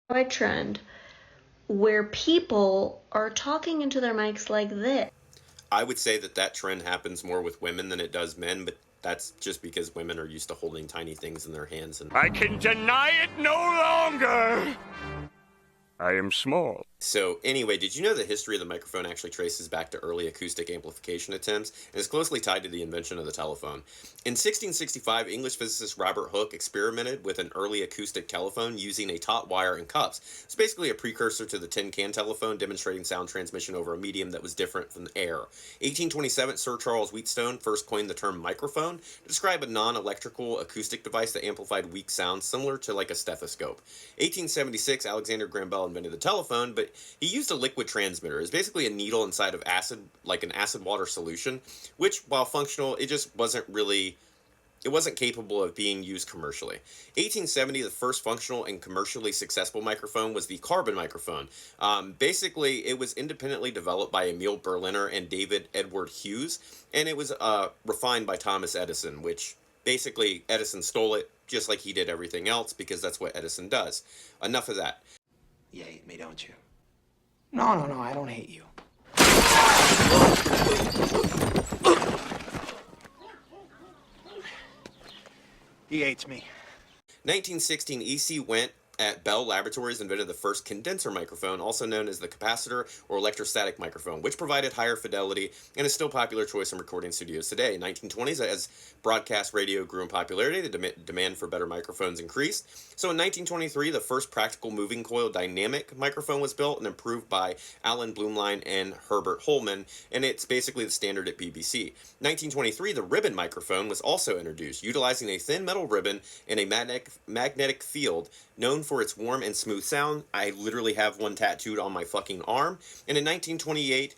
a trend where people are talking into their mics like this. I would say that that trend happens more with women than it does men, but that's just because women are used to holding tiny things in their hands. And I can deny it no longer! I am small. so anyway, did you know the history of the microphone actually traces back to early acoustic amplification attempts and is closely tied to the invention of the telephone? In 1665, English physicist Robert Hooke experimented with an early acoustic telephone using a taut wire and cups. It's basically a precursor to the tin can telephone, demonstrating sound transmission over a medium that was different from the air. 1827, Sir Charles Wheatstone first coined the term microphone to describe a non-electrical acoustic device that amplified weak sounds similar to like a stethoscope. 1876, Alexander Graham Bell invented the telephone, but he used a liquid transmitter. It's basically a needle inside of acid, like an acid water solution, which, while functional, it wasn't capable of being used commercially. 1870, the first functional and commercially successful microphone was the carbon microphone. Basically, it was independently developed by Emil Berliner and David Edward Hughes, and it was refined by Thomas Edison, which basically Edison stole it just like he did everything else because that's what Edison does. Enough of that. You hate me, don't you? No, I don't hate you. He hates me. 1916, E.C. Wendt at Bell Laboratories invented the first condenser microphone, also known as the capacitor or electrostatic microphone, which provided higher fidelity and is still a popular choice in recording studios today. In 1920s, as broadcast radio grew in popularity, the demand for better microphones increased. So in 1923, the first practical moving coil dynamic microphone was built and improved by Alan Blumlein and Herbert Holman, and it's basically the standard at BBC. 1923, the ribbon microphone was also introduced, utilizing a thin metal ribbon and a magnetic field known for its warm and smooth sound. I literally have one tattooed on my fucking arm. And in 1928,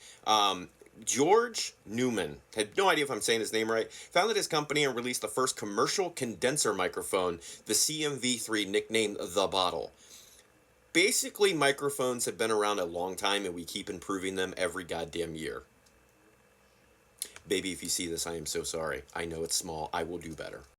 George Newman, had no idea if I'm saying his name right, founded his company and released the first commercial condenser microphone, the CMV3, nicknamed The Bottle. Basically, microphones have been around a long time and we keep improving them every goddamn year. Baby, if you see this, I am so sorry. I know it's small. I will do better.